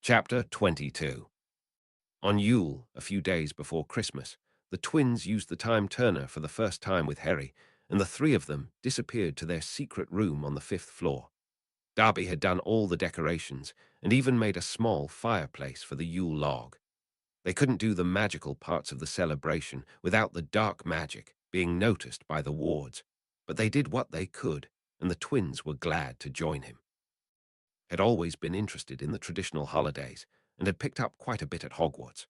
Chapter 22. On Yule, a few days before Christmas, the twins used the time turner for the first time with Harry, and the three of them disappeared to their secret room on the fifth floor. Darby had done all the decorations and even made a small fireplace for the Yule log. They couldn't do the magical parts of the celebration without the dark magic being noticed by the wards, but they did what they could, and the twins were glad to join him. Had always been interested in the traditional holidays and had picked up quite a bit at Hogwarts.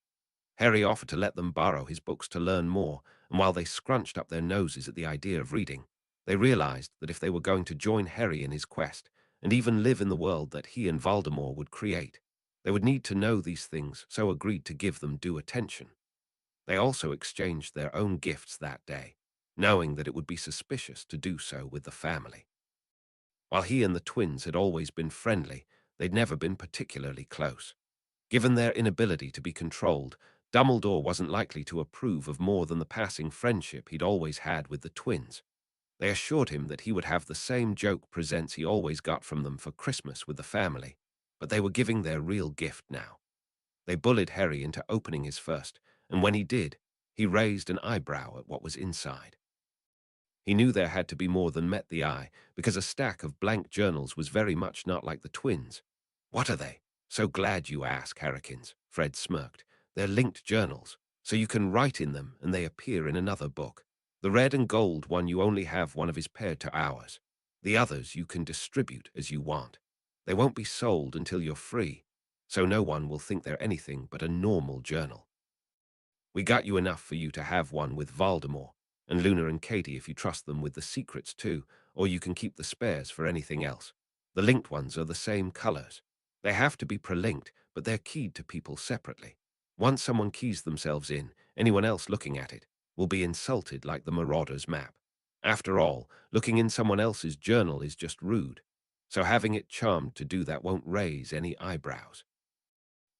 Harry offered to let them borrow his books to learn more, and while they scrunched up their noses at the idea of reading, they realized that if they were going to join Harry in his quest and even live in the world that he and Voldemort would create, they would need to know these things, so agreed to give them due attention. They also exchanged their own gifts that day, knowing that it would be suspicious to do so with the family. While he and the twins had always been friendly, they'd never been particularly close. Given their inability to be controlled, Dumbledore wasn't likely to approve of more than the passing friendship he'd always had with the twins. They assured him that he would have the same joke presents he always got from them for Christmas with the family, but they were giving their real gift now. They bullied Harry into opening his first, and when he did, he raised an eyebrow at what was inside. He knew there had to be more than met the eye, because a stack of blank journals was very much not like the twins. "What are they?" "So glad you ask, Harrikins," Fred smirked. "They're linked journals, so you can write in them and they appear in another book. The red and gold one you only have one of is paired to ours. The others you can distribute as you want. They won't be sold until you're free, so no one will think they're anything but a normal journal. We got you enough for you to have one with Voldemort, and Luna and Katie if you trust them with the secrets too, or you can keep the spares for anything else. The linked ones are the same colors. They have to be prelinked, but they're keyed to people separately. Once someone keys themselves in, anyone else looking at it will be insulted like the Marauder's map. After all, looking in someone else's journal is just rude, so having it charmed to do that won't raise any eyebrows.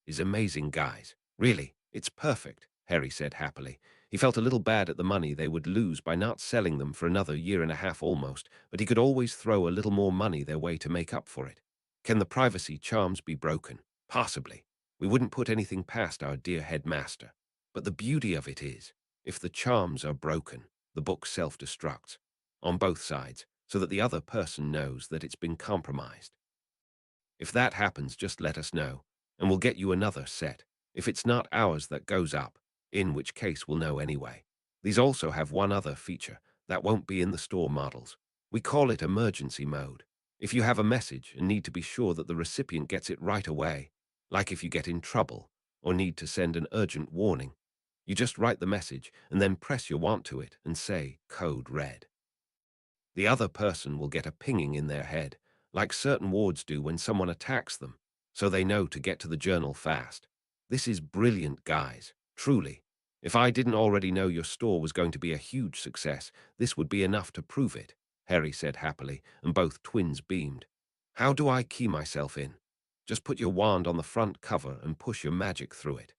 Is amazing, guys. Really, it's perfect, Harry said happily. He felt a little bad at the money they would lose by not selling them for another year and a half almost, but he could always throw a little more money their way to make up for it. Can the privacy charms be broken? Possibly. We wouldn't put anything past our dear headmaster. But the beauty of it is, if the charms are broken, the book self-destructs, on both sides, so that the other person knows that it's been compromised. If that happens, just let us know, and we'll get you another set, if it's not ours that goes up, in which case we'll know anyway. These also have one other feature that won't be in the store models. We call it emergency mode. If you have a message and need to be sure that the recipient gets it right away, like if you get in trouble or need to send an urgent warning, you just write the message and then press your want to it and say code red. The other person will get a pinging in their head, like certain wards do when someone attacks them, so they know to get to the journal fast. This is brilliant, guys, truly. If I didn't already know your store was going to be a huge success, this would be enough to prove it, Harry said happily, and both twins beamed. How do I key myself in? Just put your wand on the front cover and push your magic through it.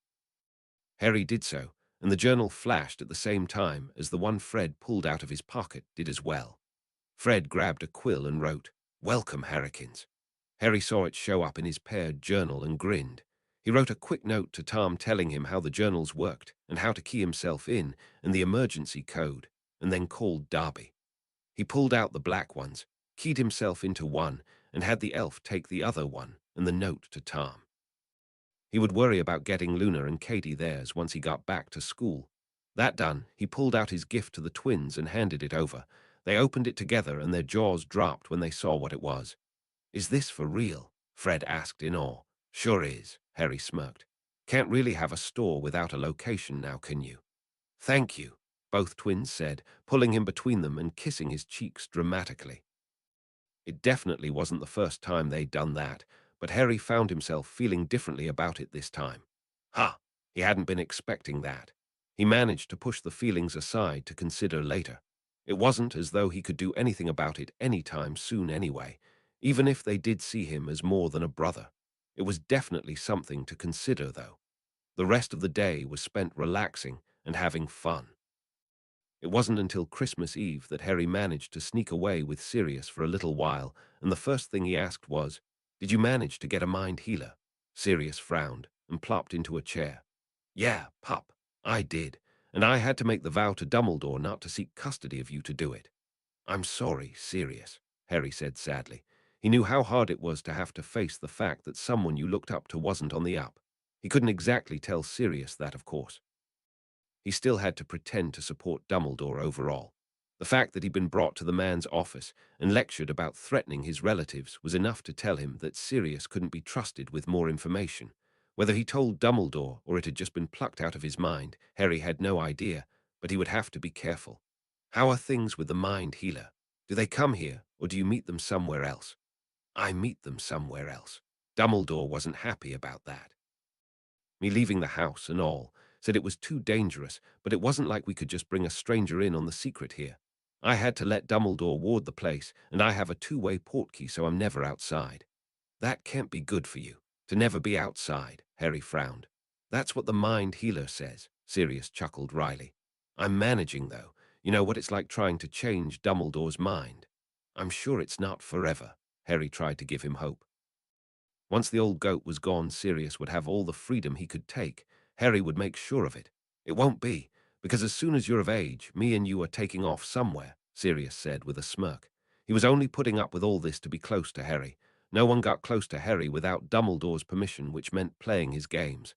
Harry did so, and the journal flashed at the same time as the one Fred pulled out of his pocket did as well. Fred grabbed a quill and wrote, "Welcome, Harrikins." Harry saw it show up in his paired journal and grinned. He wrote a quick note to Tom telling him how the journals worked and how to key himself in and the emergency code, and then called Darby. He pulled out the black ones, keyed himself into one, and had the elf take the other one and the note to Tom. He would worry about getting Luna and Katie theirs once he got back to school. That done, he pulled out his gift to the twins and handed it over. They opened it together and their jaws dropped when they saw what it was. "Is this for real?" Fred asked in awe. "Sure is," Harry smirked. "Can't really have a store without a location now, can you?" "Thank you," both twins said, pulling him between them and kissing his cheeks dramatically. It definitely wasn't the first time they'd done that, but Harry found himself feeling differently about it this time. He hadn't been expecting that. He managed to push the feelings aside to consider later. It wasn't as though he could do anything about it any time soon anyway, even if they did see him as more than a brother. It was definitely something to consider, though. The rest of the day was spent relaxing and having fun. It wasn't until Christmas Eve that Harry managed to sneak away with Sirius for a little while, and the first thing he asked was, "Did you manage to get a mind healer?" Sirius frowned and plopped into a chair. Yeah, pup, I did, and I had to make the vow to Dumbledore not to seek custody of you to do it. I'm sorry, Sirius, Harry said sadly. He knew how hard it was to have to face the fact that someone you looked up to wasn't on the up. He couldn't exactly tell Sirius that, of course. He still had to pretend to support Dumbledore overall. The fact that he'd been brought to the man's office and lectured about threatening his relatives was enough to tell him that Sirius couldn't be trusted with more information. Whether he told Dumbledore or it had just been plucked out of his mind, Harry had no idea, but he would have to be careful. How are things with the mind healer? Do they come here, or do you meet them somewhere else? I meet them somewhere else. Dumbledore wasn't happy about that. Me leaving the house and all, said it was too dangerous, but it wasn't like we could just bring a stranger in on the secret here. I had to let Dumbledore ward the place, and I have a two-way portkey, so I'm never outside. That can't be good for you, to never be outside, Harry frowned. That's what the mind healer says, Sirius chuckled wryly. I'm managing, though. You know what it's like trying to change Dumbledore's mind. I'm sure it's not forever, Harry tried to give him hope. Once the old goat was gone, Sirius would have all the freedom he could take. Harry would make sure of it. It won't be, because as soon as you're of age, me and you are taking off somewhere, Sirius said with a smirk. He was only putting up with all this to be close to Harry. No one got close to Harry without Dumbledore's permission, which meant playing his games.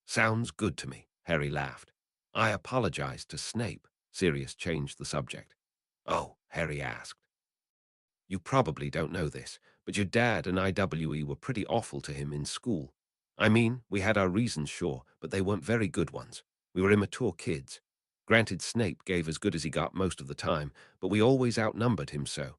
Sounds good to me, Harry laughed. I apologized to Snape. Sirius changed the subject. Oh, Harry asked. You probably don't know this, but your dad and IWE were pretty awful to him in school. I mean, we had our reasons, sure, but they weren't very good ones. We were immature kids. Granted, Snape gave as good as he got most of the time, but we always outnumbered him so.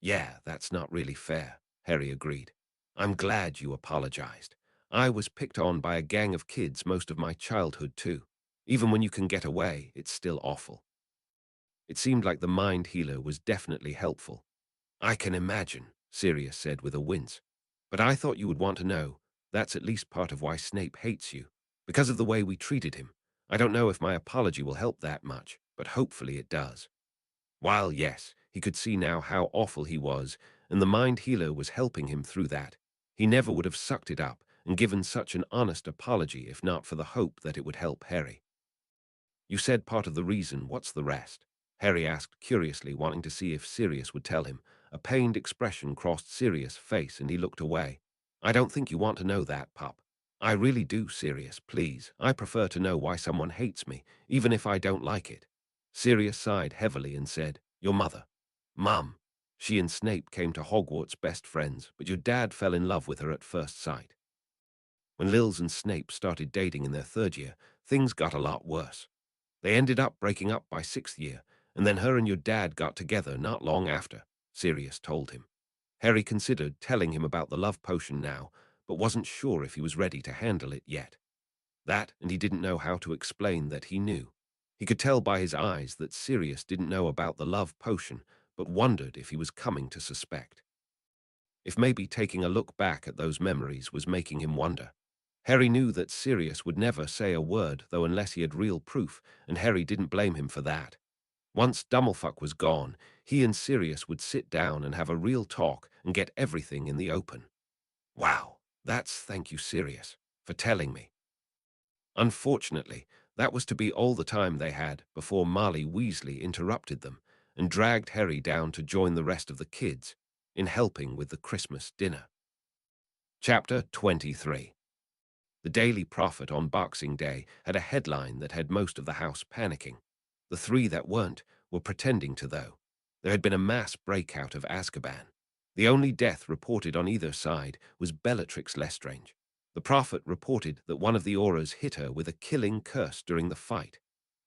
Yeah, that's not really fair, Harry agreed. I'm glad you apologized. I was picked on by a gang of kids most of my childhood, too. Even when you can get away, it's still awful. It seemed like the mind healer was definitely helpful. I can imagine, Sirius said with a wince. But I thought you would want to know. That's at least part of why Snape hates you. Because of the way we treated him. I don't know if my apology will help that much, but hopefully it does. While yes, he could see now how awful he was, and the mind healer was helping him through that, he never would have sucked it up and given such an honest apology if not for the hope that it would help Harry. You said part of the reason, what's the rest? Harry asked curiously, wanting to see if Sirius would tell him. A pained expression crossed Sirius' face and he looked away. I don't think you want to know that, pup. I really do, Sirius, please. I prefer to know why someone hates me, even if I don't like it. Sirius sighed heavily and said, Your mother. Mum. She and Snape came to Hogwarts best friends, but your dad fell in love with her at first sight. When Lils and Snape started dating in their third year, things got a lot worse. They ended up breaking up by sixth year, and then her and your dad got together not long after, Sirius told him. Harry considered telling him about the love potion now, but wasn't sure if he was ready to handle it yet. That, and he didn't know how to explain that he knew. He could tell by his eyes that Sirius didn't know about the love potion, but wondered if he was coming to suspect. If maybe taking a look back at those memories was making him wonder. Harry knew that Sirius would never say a word, though unless he had real proof, and Harry didn't blame him for that. Once Dumblefuck was gone, he and Sirius would sit down and have a real talk and get everything in the open. Wow, that's thank you, Sirius, for telling me. Unfortunately, that was to be all the time they had before Marley Weasley interrupted them and dragged Harry down to join the rest of the kids in helping with the Christmas dinner. Chapter 23. The Daily Prophet on Boxing Day had a headline that had most of the house panicking. The three that weren't were pretending to, though. There had been a mass breakout of Azkaban. The only death reported on either side was Bellatrix Lestrange. The Prophet reported that one of the auras hit her with a killing curse during the fight.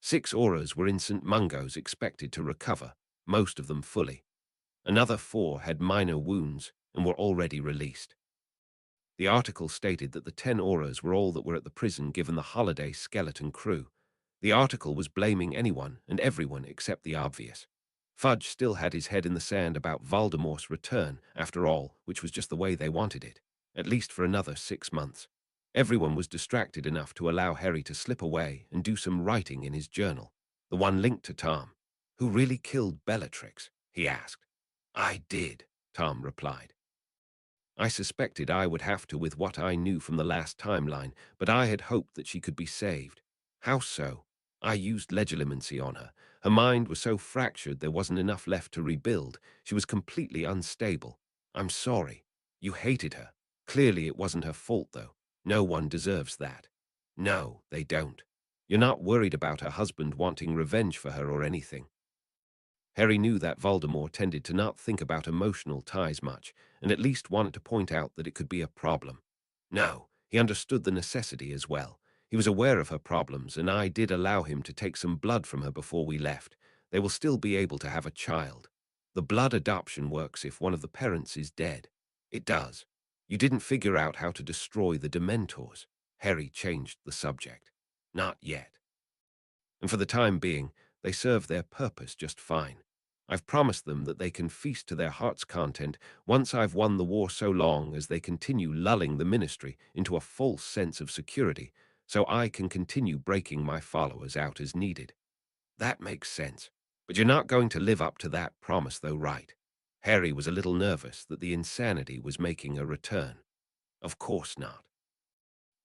6 auras were in St. Mungo's expected to recover, most of them fully. Another 4 had minor wounds and were already released. The article stated that the 10 auras were all that were at the prison given the holiday skeleton crew. The article was blaming anyone and everyone except the obvious. Fudge still had his head in the sand about Voldemort's return, after all, which was just the way they wanted it, at least for another 6 months. Everyone was distracted enough to allow Harry to slip away and do some writing in his journal, the one linked to Tom. Who really killed Bellatrix? He asked. I did, Tom replied. I suspected I would have to with what I knew from the last timeline, but I had hoped that she could be saved. How so? I used legilimency on her. Her mind was so fractured there wasn't enough left to rebuild. She was completely unstable. I'm sorry. You hated her. Clearly it wasn't her fault, though. No one deserves that. No, they don't. You're not worried about her husband wanting revenge for her or anything. Harry knew that Voldemort tended to not think about emotional ties much, and at least wanted to point out that it could be a problem. No, he understood the necessity as well. He was aware of her problems, and I did allow him to take some blood from her before we left. They will still be able to have a child. The blood adoption works if one of the parents is dead. It does. You didn't figure out how to destroy the Dementors. Harry changed the subject. Not yet. And for the time being, they serve their purpose just fine. I've promised them that they can feast to their heart's content once I've won the war, so long as they continue lulling the ministry into a false sense of security, so I can continue breaking my followers out as needed. That makes sense. But you're not going to live up to that promise, though, right? Harry was a little nervous that the insanity was making a return. Of course not.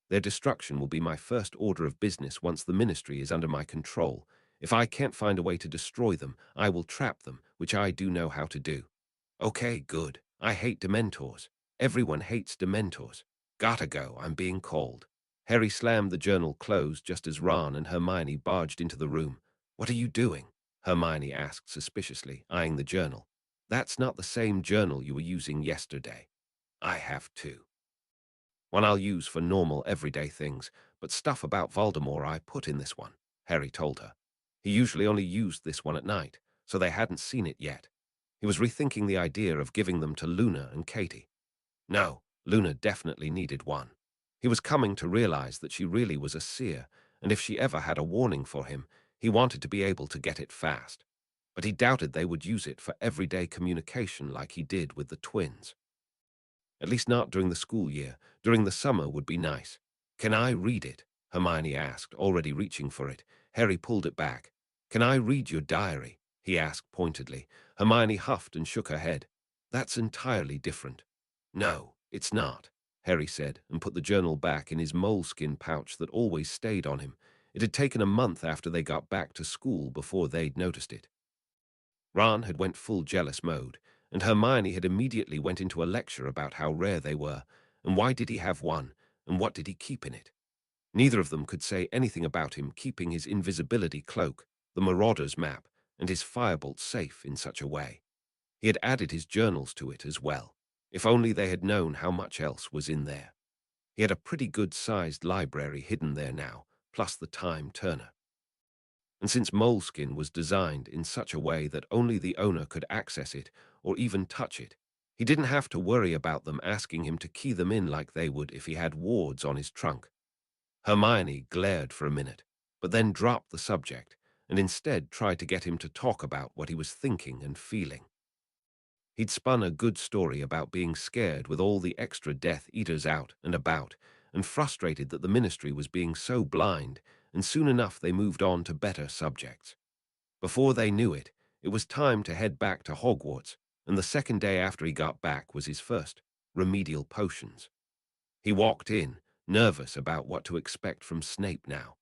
Their destruction will be my first order of business once the ministry is under my control. If I can't find a way to destroy them, I will trap them, which I do know how to do. Okay, good. I hate Dementors. Everyone hates Dementors. Gotta go, I'm being called. Harry slammed the journal closed just as Ron and Hermione barged into the room. What are you doing? Hermione asked suspiciously, eyeing the journal. That's not the same journal you were using yesterday. I have two. One I'll use for normal, everyday things, but stuff about Voldemort I put in this one, Harry told her. He usually only used this one at night, so they hadn't seen it yet. He was rethinking the idea of giving them to Luna and Katie. No, Luna definitely needed one. He was coming to realize that she really was a seer, and if she ever had a warning for him, he wanted to be able to get it fast. But he doubted they would use it for everyday communication like he did with the twins. At least not during the school year. During the summer would be nice. Can I read it? Hermione asked, already reaching for it. Harry pulled it back. Can I read your diary? He asked pointedly. Hermione huffed and shook her head. That's entirely different. No, it's not, Harry said, and put the journal back in his moleskin pouch that always stayed on him. It had taken a month after they got back to school before they'd noticed it. Ron had went full jealous mode, and Hermione had immediately went into a lecture about how rare they were, and why did he have one, and what did he keep in it. Neither of them could say anything about him keeping his invisibility cloak, the Marauder's map, and his firebolt safe in such a way. He had added his journals to it as well. If only they had known how much else was in there. He had a pretty good-sized library hidden there now, plus the time turner. And since Moleskin was designed in such a way that only the owner could access it or even touch it, he didn't have to worry about them asking him to key them in like they would if he had wards on his trunk. Hermione glared for a minute, but then dropped the subject and instead tried to get him to talk about what he was thinking and feeling. He'd spun a good story about being scared with all the extra Death Eaters out and about, and frustrated that the ministry was being so blind, and soon enough they moved on to better subjects. Before they knew it, it was time to head back to Hogwarts, and the second day after he got back was his first remedial potions. He walked in, nervous about what to expect from Snape now.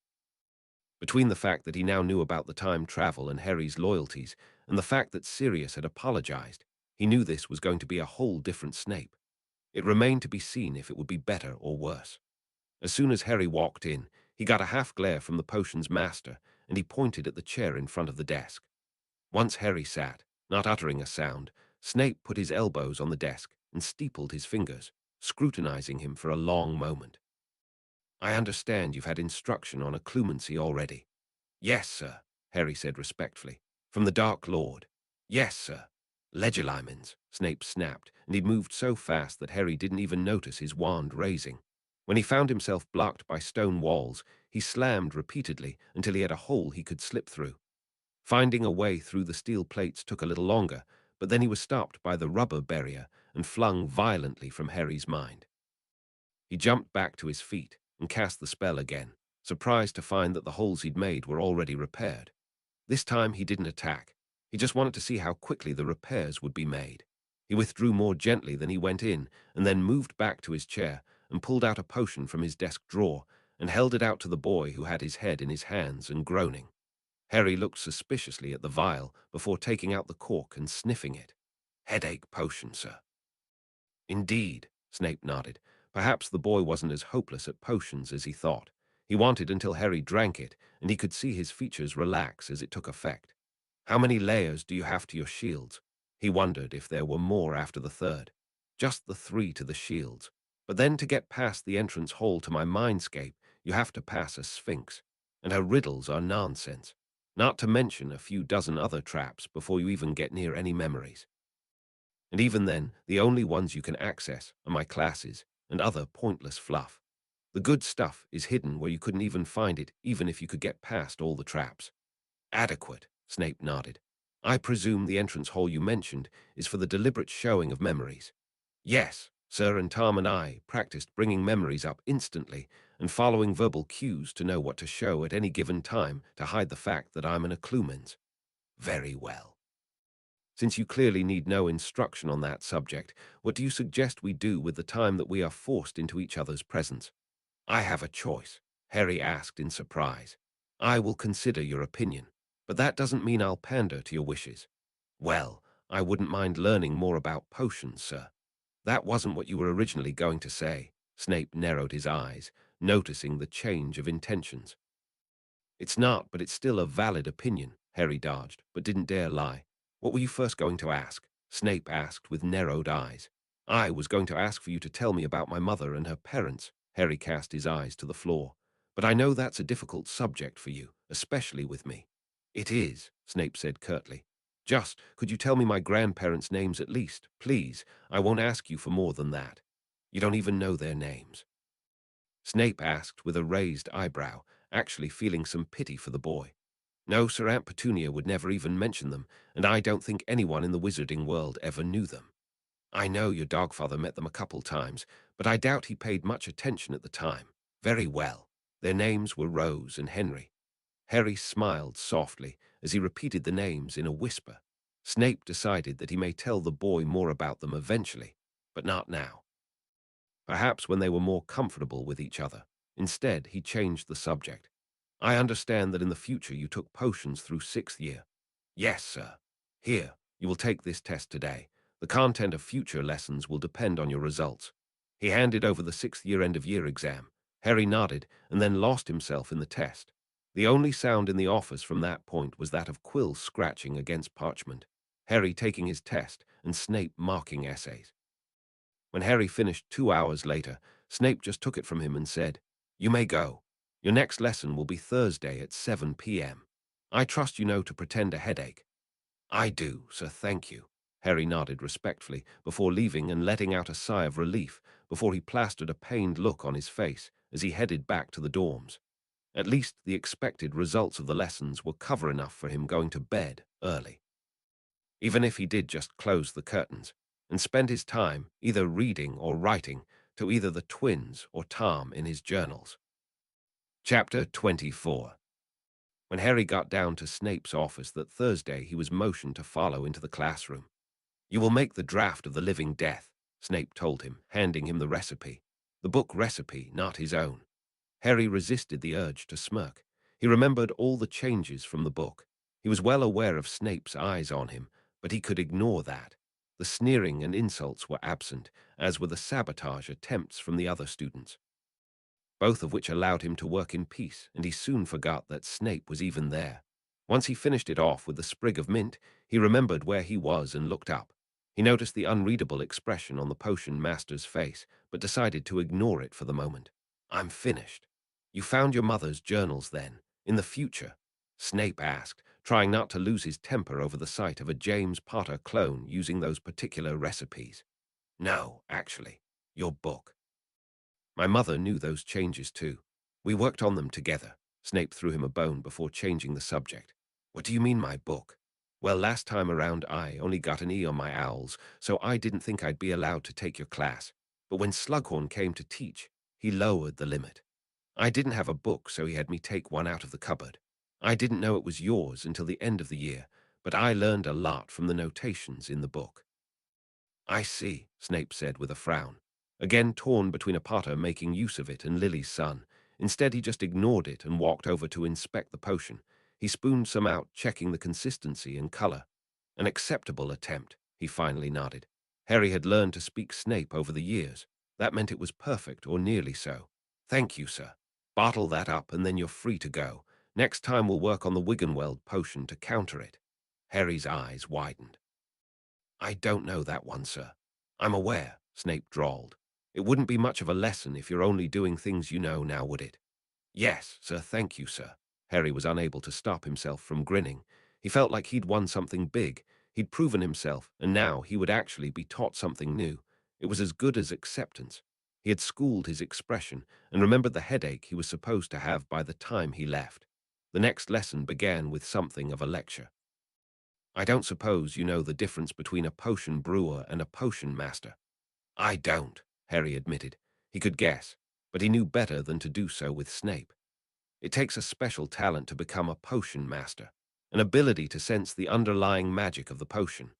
Between the fact that he now knew about the time travel and Harry's loyalties, and the fact that Sirius had apologized, he knew this was going to be a whole different Snape. It remained to be seen if it would be better or worse. As soon as Harry walked in, he got a half-glare from the potion's master, and he pointed at the chair in front of the desk. Once Harry sat, not uttering a sound, Snape put his elbows on the desk and steepled his fingers, scrutinizing him for a long moment. I understand you've had instruction on occlumency already. Yes, sir, Harry said respectfully. From the Dark Lord. Yes, sir. Legilimens, Snape snapped, and he'd moved so fast that Harry didn't even notice his wand raising. When he found himself blocked by stone walls, he slammed repeatedly until he had a hole he could slip through. Finding a way through the steel plates took a little longer, but then he was stopped by the rubber barrier and flung violently from Harry's mind. He jumped back to his feet and cast the spell again, surprised to find that the holes he'd made were already repaired. This time he didn't attack. He just wanted to see how quickly the repairs would be made. He withdrew more gently than he went in, and then moved back to his chair and pulled out a potion from his desk drawer and held it out to the boy who had his head in his hands and groaning. Harry looked suspiciously at the vial before taking out the cork and sniffing it. "Headache potion, sir." "Indeed," Snape nodded. Perhaps the boy wasn't as hopeless at potions as he thought. He wanted until Harry drank it, and he could see his features relax as it took effect. "How many layers do you have to your shields?" He wondered if there were more after the third. "Just the 3 to the shields. But then to get past the entrance hall to my mindscape, you have to pass a sphinx. And her riddles are nonsense. Not to mention a few dozen other traps before you even get near any memories. And even then, the only ones you can access are my classes and other pointless fluff. The good stuff is hidden where you couldn't even find it, even if you could get past all the traps." "Adequate," Snape nodded. "I presume the entrance hall you mentioned is for the deliberate showing of memories." "Yes, sir, and Tom and I practiced bringing memories up instantly and following verbal cues to know what to show at any given time to hide the fact that I'm an occlumens." "Very well. Since you clearly need no instruction on that subject, what do you suggest we do with the time that we are forced into each other's presence?" "I have a choice," Harry asked in surprise. "I will consider your opinion, but that doesn't mean I'll pander to your wishes." "Well, I wouldn't mind learning more about potions, sir." "That wasn't what you were originally going to say." Snape narrowed his eyes, noticing the change of intentions. "It's not, but it's still a valid opinion," Harry dodged, but didn't dare lie. "What were you first going to ask?" Snape asked with narrowed eyes. "I was going to ask for you to tell me about my mother and her parents." Harry cast his eyes to the floor. "But I know that's a difficult subject for you, especially with me." "It is," Snape said curtly. "Just, could you tell me my grandparents' names at least, please? I won't ask you for more than that." "You don't even know their names?" Snape asked with a raised eyebrow, actually feeling some pity for the boy. "No, Sir, Aunt Petunia would never even mention them, and I don't think anyone in the wizarding world ever knew them. I know your dogfather met them a couple times, but I doubt he paid much attention at the time." "Very well. Their names were Rose and Henry." Harry smiled softly as he repeated the names in a whisper. Snape decided that he may tell the boy more about them eventually, but not now. Perhaps when they were more comfortable with each other. Instead, he changed the subject. "I understand that in the future you took potions through 6th year." "Yes, sir. Here, you will take this test today. The content of future lessons will depend on your results." He handed over the 6th year end-of-year exam. Harry nodded and then lost himself in the test. The only sound in the office from that point was that of quills scratching against parchment, Harry taking his test and Snape marking essays. When Harry finished 2 hours later, Snape just took it from him and said, "You may go. Your next lesson will be Thursday at 7 p.m. I trust you know to pretend a headache." "I do, sir, thank you." Harry nodded respectfully before leaving and letting out a sigh of relief before he plastered a pained look on his face as he headed back to the dorms. At least the expected results of the lessons were cover enough for him going to bed early. Even if he did just close the curtains and spend his time either reading or writing to either the twins or Tom in his journals. Chapter 24. When Harry got down to Snape's office that Thursday, he was motioned to follow into the classroom. "You will make the draft of the living death," Snape told him, handing him the recipe. The book recipe, not his own. Harry resisted the urge to smirk. He remembered all the changes from the book. He was well aware of Snape's eyes on him, but he could ignore that. The sneering and insults were absent, as were the sabotage attempts from the other students, both of which allowed him to work in peace, and he soon forgot that Snape was even there. Once he finished it off with a sprig of mint, he remembered where he was and looked up. He noticed the unreadable expression on the potion master's face, but decided to ignore it for the moment. "I'm finished." "You found your mother's journals then, in the future?" Snape asked, trying not to lose his temper over the sight of a James Potter clone using those particular recipes. "No, actually. Your book." "My mother knew those changes too. We worked on them together." Snape threw him a bone before changing the subject. "What do you mean, my book?" "Well, last time around I only got an E on my owls, so I didn't think I'd be allowed to take your class. But when Slughorn came to teach, he lowered the limit. I didn't have a book, so he had me take one out of the cupboard. I didn't know it was yours until the end of the year, but I learned a lot from the notations in the book." I see, Snape said with a frown. Again torn between a Potter making use of it and Lily's son. Instead, he just ignored it and walked over to inspect the potion. He spooned some out, checking the consistency and color. An acceptable attempt, he finally nodded. Harry had learned to speak Snape over the years. That meant it was perfect, or nearly so. Thank you, sir. Bottle that up and then you're free to go. Next time we'll work on the Wiggenweld potion to counter it. Harry's eyes widened. I don't know that one, sir. I'm aware, Snape drawled. It wouldn't be much of a lesson if you're only doing things you know now, would it? Yes, sir, thank you, sir. Harry was unable to stop himself from grinning. He felt like he'd won something big. He'd proven himself, and now he would actually be taught something new. It was as good as acceptance. He had schooled his expression and remembered the headache he was supposed to have by the time he left. The next lesson began with something of a lecture. I don't suppose you know the difference between a potion brewer and a potion master. I don't, Harry admitted. He could guess, but he knew better than to do so with Snape. It takes a special talent to become a potion master, an ability to sense the underlying magic of the potion,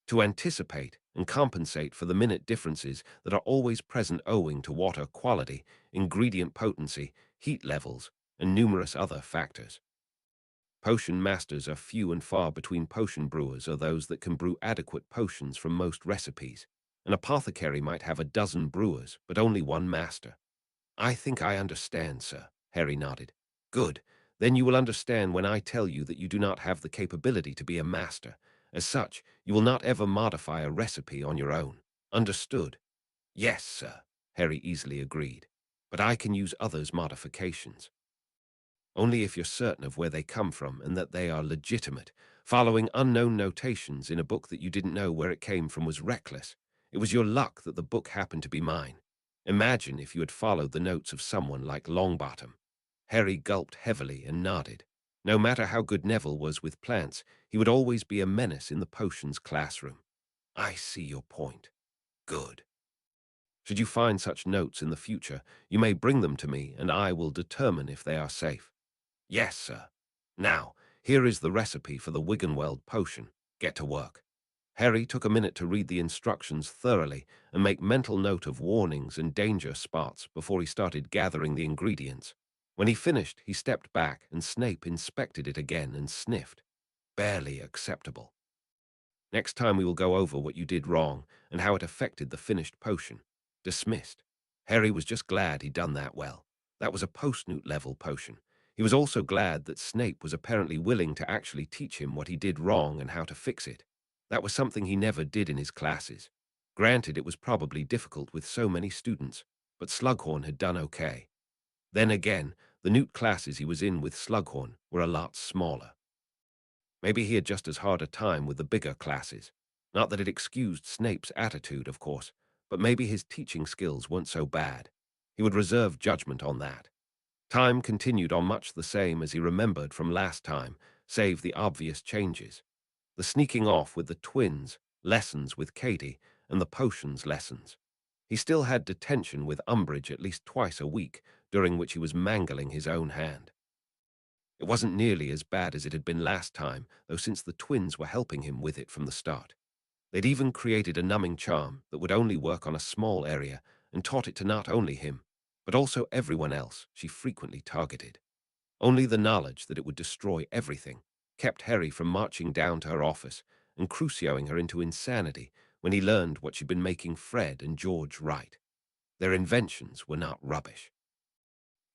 to anticipate and compensate for the minute differences that are always present owing to water quality, ingredient potency, heat levels, and numerous other factors. Potion masters are few and far between. Potion brewers are those that can brew adequate potions from most recipes. An apothecary might have a dozen brewers, but only one master. I think I understand, sir, Harry nodded. Good. Then you will understand when I tell you that you do not have the capability to be a master. As such, you will not ever modify a recipe on your own. Understood? Yes, sir, Harry easily agreed. But I can use others' modifications. Only if you're certain of where they come from and that they are legitimate. Following unknown notations in a book that you didn't know where it came from was reckless. It was your luck that the book happened to be mine. Imagine if you had followed the notes of someone like Longbottom. Harry gulped heavily and nodded. No matter how good Neville was with plants, he would always be a menace in the potions classroom. I see your point. Good. Should you find such notes in the future, you may bring them to me and I will determine if they are safe. Yes, sir. Now, here is the recipe for the Wiggenweld potion. Get to work. Harry took a minute to read the instructions thoroughly and make mental note of warnings and danger spots before he started gathering the ingredients. When he finished, he stepped back and Snape inspected it again and sniffed. Barely acceptable. Next time we will go over what you did wrong and how it affected the finished potion. Dismissed. Harry was just glad he'd done that well. That was a post-newt level potion. He was also glad that Snape was apparently willing to actually teach him what he did wrong and how to fix it. That was something he never did in his classes. Granted, it was probably difficult with so many students, but Slughorn had done okay. Then again, the newt classes he was in with Slughorn were a lot smaller. Maybe he had just as hard a time with the bigger classes. Not that it excused Snape's attitude, of course, but maybe his teaching skills weren't so bad. He would reserve judgment on that. Time continued on much the same as he remembered from last time, save the obvious changes. The sneaking off with the twins, lessons with Katie, and the potions lessons. He still had detention with Umbridge at least twice a week, during which he was mangling his own hand. It wasn't nearly as bad as it had been last time, though, since the twins were helping him with it from the start. They'd even created a numbing charm that would only work on a small area and taught it to not only him, but also everyone else she frequently targeted. Only the knowledge that it would destroy everything kept Harry from marching down to her office and crucioing her into insanity when he learned what she'd been making Fred and George write. Their inventions were not rubbish.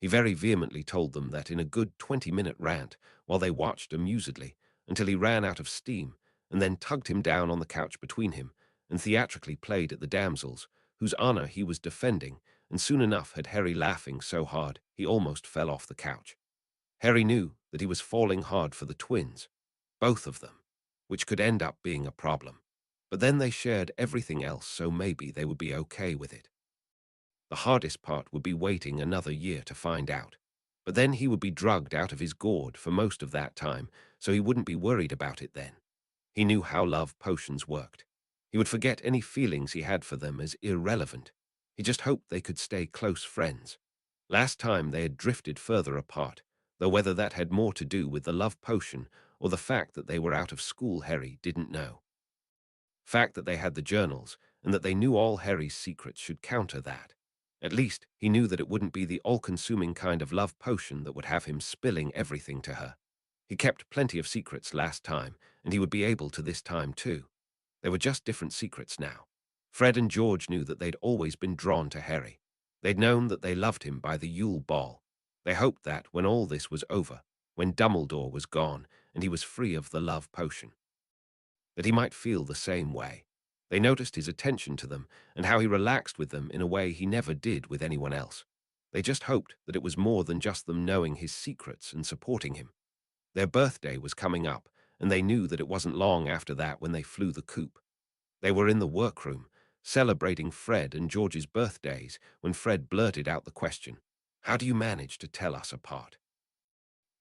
He very vehemently told them that in a good 20-minute rant, while they watched amusedly, until he ran out of steam, and then tugged him down on the couch between him, and theatrically played at the damsels, whose honor he was defending, and soon enough had Harry laughing so hard he almost fell off the couch. Harry knew that he was falling hard for the twins, both of them, which could end up being a problem. But then they shared everything else, so maybe they would be okay with it. The hardest part would be waiting another year to find out. But then he would be drugged out of his gourd for most of that time, so he wouldn't be worried about it then. He knew how love potions worked. He would forget any feelings he had for them as irrelevant. He just hoped they could stay close friends. Last time they had drifted further apart, though whether that had more to do with the love potion or the fact that they were out of school Harry didn't know. Fact that they had the journals and that they knew all Harry's secrets should counter that. At least, he knew that it wouldn't be the all-consuming kind of love potion that would have him spilling everything to her. He kept plenty of secrets last time, and he would be able to this time too. They were just different secrets now. Fred and George knew that they'd always been drawn to Harry. They'd known that they loved him by the Yule Ball. They hoped that, when all this was over, when Dumbledore was gone and he was free of the love potion, that he might feel the same way. They noticed his attention to them and how he relaxed with them in a way he never did with anyone else. They just hoped that it was more than just them knowing his secrets and supporting him. Their birthday was coming up, and they knew that it wasn't long after that when they flew the coop. They were in the workroom, celebrating Fred and George's birthdays, when Fred blurted out the question, "How do you manage to tell us apart?"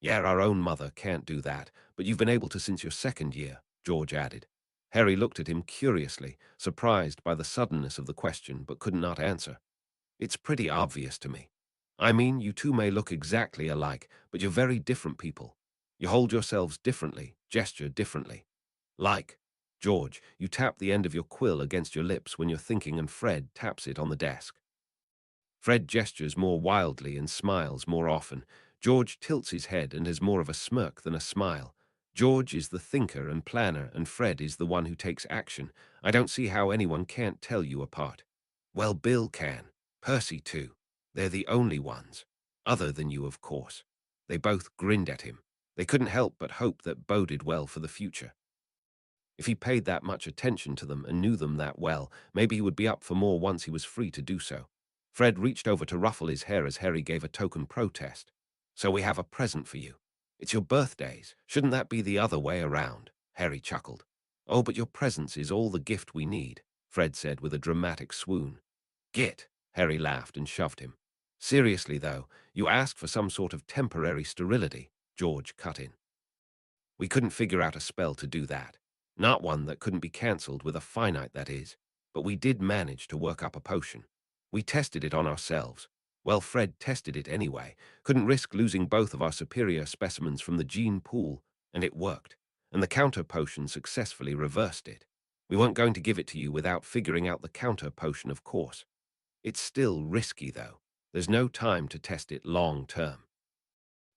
"Yeah, our own mother can't do that, but you've been able to since your second year," George added. Harry looked at him curiously, surprised by the suddenness of the question, but could not answer. "It's pretty obvious to me. I mean, you two may look exactly alike, but you're very different people. You hold yourselves differently, gesture differently. Like, George, you tap the end of your quill against your lips when you're thinking, and Fred taps it on the desk. Fred gestures more wildly and smiles more often. George tilts his head and has more of a smirk than a smile. George is the thinker and planner, and Fred is the one who takes action. I don't see how anyone can't tell you apart." "Well, Bill can. Percy, too. They're the only ones. Other than you, of course." They both grinned at him. They couldn't help but hope that boded well for the future. If he paid that much attention to them and knew them that well, maybe he would be up for more once he was free to do so. Fred reached over to ruffle his hair as Harry gave a token protest. "So we have a present for you. It's your birthdays. Shouldn't that be the other way around?" Harry chuckled. "Oh, but your presence is all the gift we need," Fred said with a dramatic swoon. "Git!" Harry laughed and shoved him. "Seriously, though, you asked for some sort of temporary sterility," George cut in. "We couldn't figure out a spell to do that. Not one that couldn't be cancelled with a finite, that is. But we did manage to work up a potion. We tested it on ourselves. Well, Fred tested it anyway. Couldn't risk losing both of our superior specimens from the gene pool, and it worked. And the counter potion successfully reversed it. We weren't going to give it to you without figuring out the counter potion, of course. It's still risky, though. There's no time to test it long term.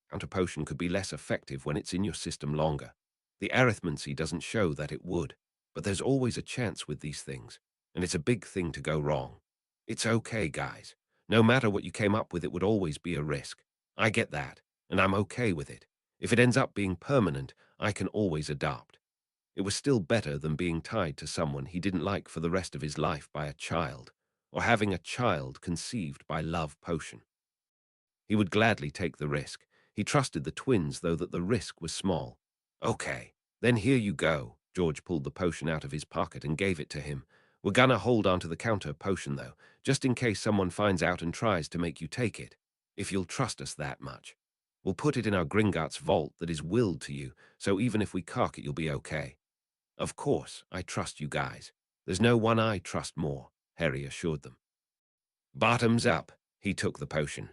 Counter potion could be less effective when it's in your system longer. The arithmancy doesn't show that it would, but there's always a chance with these things, and it's a big thing to go wrong. It's okay, guys. No matter what you came up with, it would always be a risk. I get that, and I'm okay with it. If it ends up being permanent, I can always adopt. It was still better than being tied to someone he didn't like for the rest of his life by a child, or having a child conceived by love potion. He would gladly take the risk. He trusted the twins, though, that the risk was small. "Okay, then here you go." George pulled the potion out of his pocket and gave it to him. "We're gonna hold on to the counter potion, though, just in case someone finds out and tries to make you take it. If you'll trust us that much. We'll put it in our Gringotts vault that is willed to you, so even if we cock it, you'll be okay." "Of course, I trust you guys. There's no one I trust more," Harry assured them. Bottoms up. He took the potion.